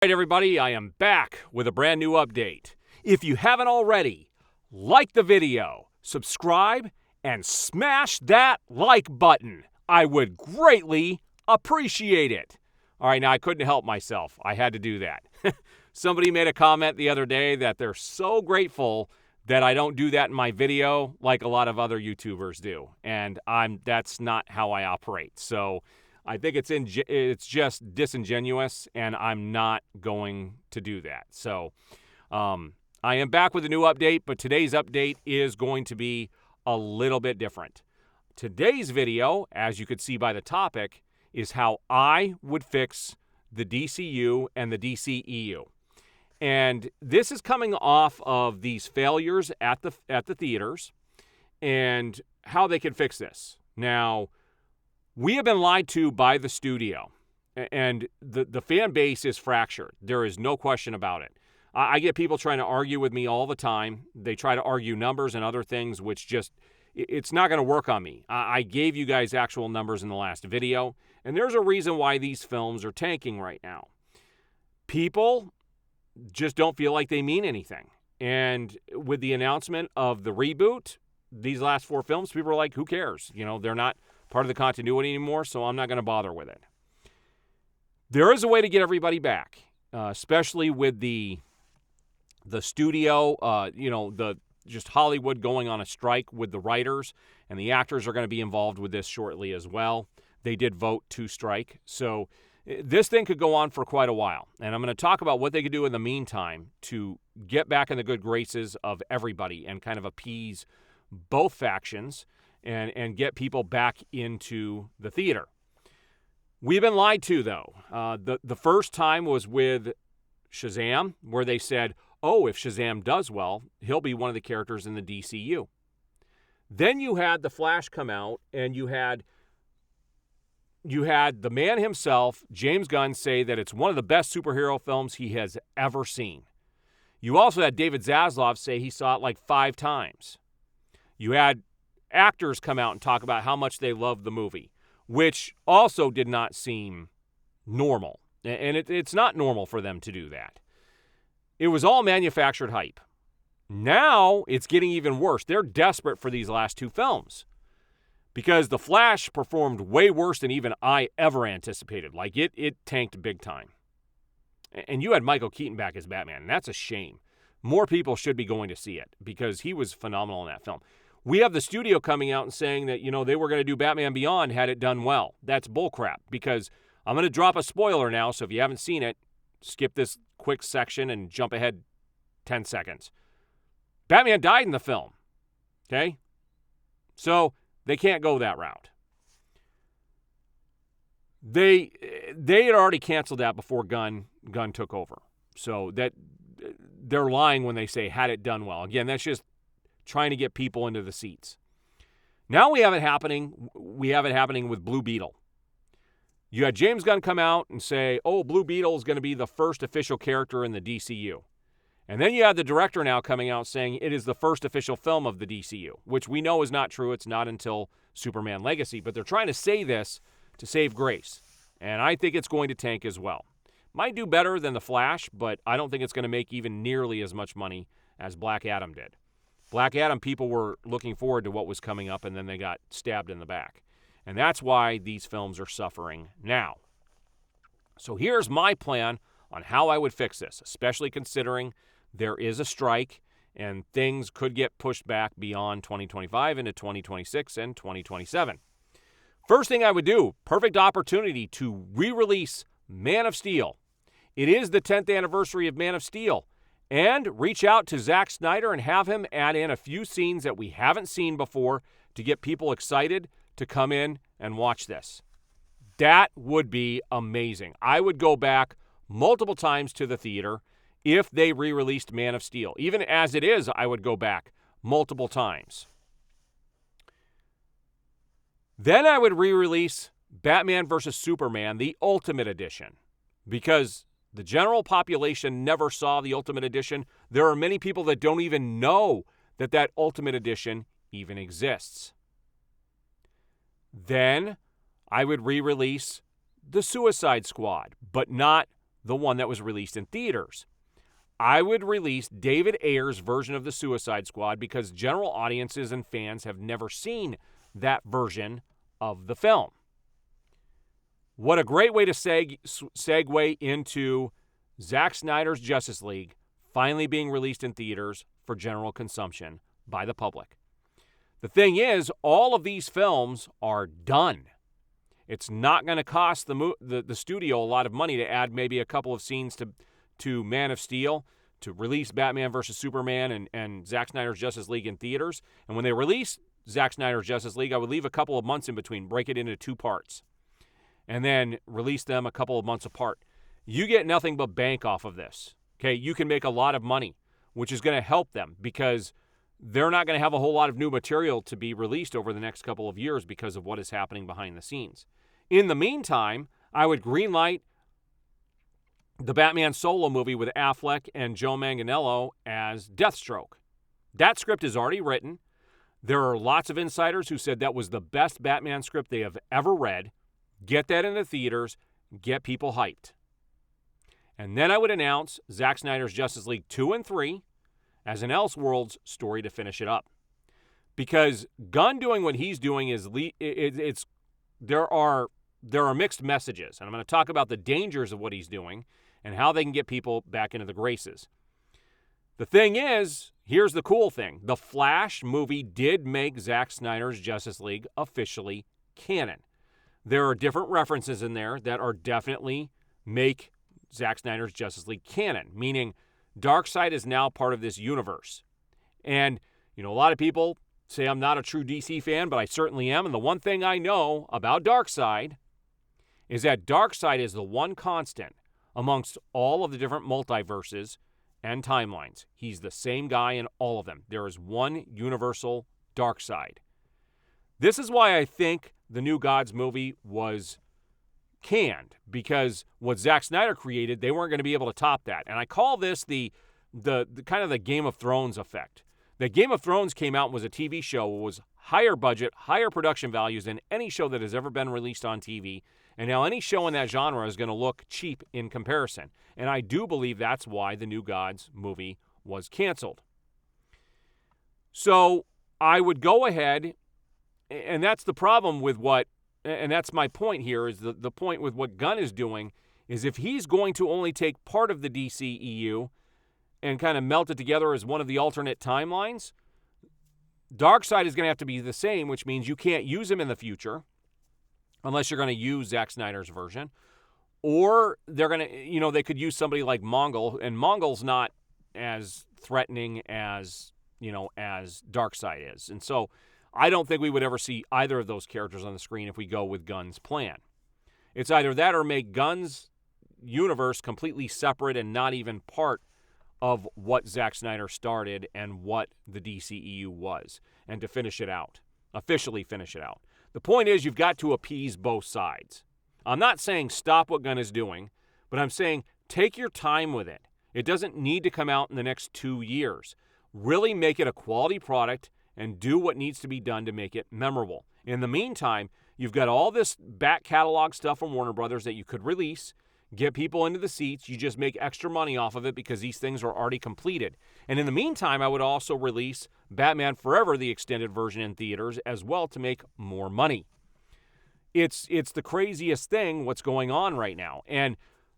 All right, everybody, I am back with a brand new update. If you haven't already, like the video, subscribe, and smash that like button. I would greatly appreciate it. All right, now I couldn't help myself. I had to do that. Somebody made a comment the other day that they're so grateful that I don't do that in my video like a lot of other YouTubers do. And that's not how I operate. So I think it's just disingenuous, and I'm not going to do that. So I am back with a new update, but today's update is going to be a little bit different. Today's video, as you could see by the topic, is how I would fix the DCU and the DCEU. And this is coming off of these failures at the theaters and how they can fix this. Now, we have been lied to by the studio, and the fan base is fractured. There is no question about it. I get people trying to argue with me all the time. They try to argue numbers and other things, which just, it's not going to work on me. I gave you guys actual numbers in the last video, and there's a reason why these films are tanking right now. People just don't feel like they mean anything. And with the announcement of the reboot, these last 4 films, people are like, who cares? You know, they're not part of the continuity anymore, so I'm not going to bother with it. There is a way to get everybody back, especially with the studio, just Hollywood going on a strike with the writers, and the actors are going to be involved with this shortly as well. They did vote to strike, so this thing could go on for quite a while, and I'm going to talk about what they could do in the meantime to get back in the good graces of everybody and kind of appease both factions and get people back into the theater. We've been lied to, though. The first time was with Shazam, where they said, oh, if Shazam does well, he'll be one of the characters in the DCU. Then you had The Flash come out, and you had the man himself, James Gunn, say that it's one of the best superhero films he has ever seen. You also had David Zaslav say he saw it like 5 times. You had actors come out and talk about how much they loved the movie, which also did not seem normal. And it's not normal for them to do that. It was all manufactured hype. Now it's getting even worse. They're desperate for these last 2 films because The Flash performed way worse than even I ever anticipated. Like, it tanked big time. And you had Michael Keaton back as Batman, and that's a shame. More people should be going to see it because he was phenomenal in that film. We have the studio coming out and saying that, they were going to do Batman Beyond had it done well. That's bullcrap, because I'm going to drop a spoiler now, so if you haven't seen it, skip this quick section and jump ahead 10 seconds. Batman died in the film, okay? So they can't go that route. They had already canceled that before Gunn took over. So that they're lying when they say had it done well. Again, that's just trying to get people into the seats. Now we have it happening with Blue Beetle. You had James Gunn come out and say, oh, Blue Beetle is going to be the first official character in the DCU. And then you have the director now coming out saying it is the first official film of the DCU, which we know is not true. It's not until Superman Legacy. But they're trying to say this to save grace. And I think it's going to tank as well. Might do better than The Flash, but I don't think it's going to make even nearly as much money as Black Adam did. Black Adam, people were looking forward to what was coming up, and then they got stabbed in the back. And that's why these films are suffering now. So here's my plan on how I would fix this, especially considering there is a strike and things could get pushed back beyond 2025 into 2026 and 2027. First thing I would do, perfect opportunity to re-release Man of Steel. It is the 10th anniversary of Man of Steel. And reach out to Zack Snyder and have him add in a few scenes that we haven't seen before to get people excited to come in and watch this. That would be amazing. I would go back multiple times to the theater if they re-released Man of Steel. Even as it is, I would go back multiple times. Then I would re-release Batman vs. Superman, the Ultimate Edition, because the general population never saw the Ultimate Edition. There are many people that don't even know that Ultimate Edition even exists. Then I would re-release the Suicide Squad, but not the one that was released in theaters. I would release David Ayer's version of the Suicide Squad because general audiences and fans have never seen that version of the film. What a great way to segue into Zack Snyder's Justice League finally being released in theaters for general consumption by the public. The thing is, all of these films are done. It's not going to cost the studio a lot of money to add maybe a couple of scenes to Man of Steel, to release Batman vs. Superman and Zack Snyder's Justice League in theaters. And when they release Zack Snyder's Justice League, I would leave a couple of months in between, break it into 2 parts, and then release them a couple of months apart. You get nothing but bank off of this. Okay, you can make a lot of money, which is going to help them because they're not going to have a whole lot of new material to be released over the next couple of years because of what is happening behind the scenes. In the meantime, I would greenlight the Batman solo movie with Affleck and Joe Manganiello as Deathstroke. That script is already written. There are lots of insiders who said that was the best Batman script they have ever read. Get that in the theaters. Get people hyped. And then I would announce Zack Snyder's Justice League 2 and 3 as an Elseworlds story to finish it up. Because Gunn doing what he's doing is there are mixed messages. And I'm going to talk about the dangers of what he's doing and how they can get people back into the graces. The thing is, here's the cool thing. The Flash movie did make Zack Snyder's Justice League officially canon. There are different references in there that are definitely make Zack Snyder's Justice League canon, meaning Darkseid is now part of this universe. And, a lot of people say I'm not a true DC fan, but I certainly am. And the one thing I know about Darkseid is that Darkseid is the one constant amongst all of the different multiverses and timelines. He's the same guy in all of them. There is one universal Darkseid. This is why I think the New Gods movie was canned, because what Zack Snyder created, they weren't going to be able to top that. And I call this the kind of the Game of Thrones effect. The Game of Thrones came out and was a TV show. It was higher budget, higher production values than any show that has ever been released on TV. And now any show in that genre is going to look cheap in comparison. And I do believe that's why the New Gods movie was canceled. So I would go ahead, and that's the problem with and that's my point here, is the point with what Gunn is doing, is if he's going to only take part of the DCEU and kind of melt it together as one of the alternate timelines, Darkseid is going to have to be the same, which means you can't use him in the future unless you're going to use Zack Snyder's version. Or they're going to, they could use somebody like Mongol, and Mongol's not as threatening as Darkseid is. And so I don't think we would ever see either of those characters on the screen if we go with Gunn's plan. It's either that or make Gunn's universe completely separate and not even part of what Zack Snyder started and what the DCEU was, and to finish it out, officially finish it out. The point is, you've got to appease both sides. I'm not saying stop what Gunn is doing, but I'm saying take your time with it. It doesn't need to come out in the next 2 years. Really make it a quality product and do what needs to be done to make it memorable. In the meantime, you've got all this back catalog stuff from Warner Brothers that you could release, get people into the seats. You just make extra money off of it because these things are already completed. And in the meantime, I would also release Batman Forever, the extended version, in theaters as well to make more money. It's the craziest thing what's going on right now. And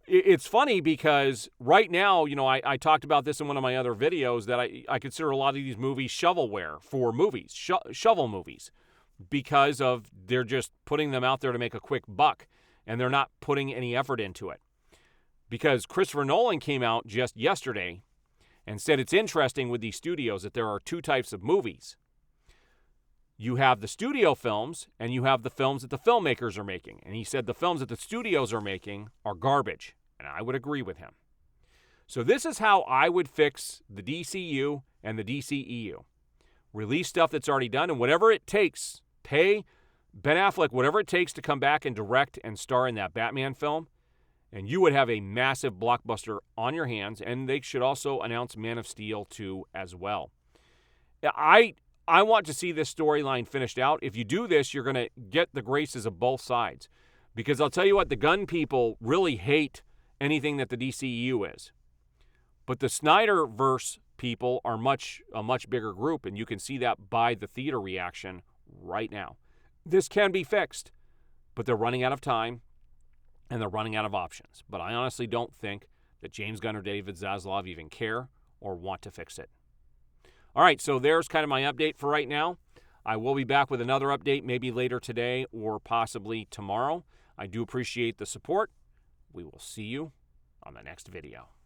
it's funny because right now, I talked about this in one of my other videos, that I consider a lot of these movies shovelware for movies, shovel movies, because of they're just putting them out there to make a quick buck, and they're not putting any effort into it. Because Christopher Nolan came out just yesterday and said it's interesting with these studios that there are 2 types of movies. You have the studio films, and you have the films that the filmmakers are making. And he said the films that the studios are making are garbage. And I would agree with him. So this is how I would fix the DCU and the DCEU. Release stuff that's already done, and whatever it takes, pay Ben Affleck whatever it takes to come back and direct and star in that Batman film, and you would have a massive blockbuster on your hands. And they should also announce Man of Steel 2 as well. I want to see this storyline finished out. If you do this, you're going to get the graces of both sides. Because I'll tell you what, the Gunn people really hate anything that the DCEU is. But the Snyderverse people are a much bigger group, and you can see that by the theater reaction right now. This can be fixed, but they're running out of time, and they're running out of options. But I honestly don't think that James Gunn or David Zaslav even care or want to fix it. All right, so there's kind of my update for right now. I will be back with another update maybe later today or possibly tomorrow. I do appreciate the support. We will see you on the next video.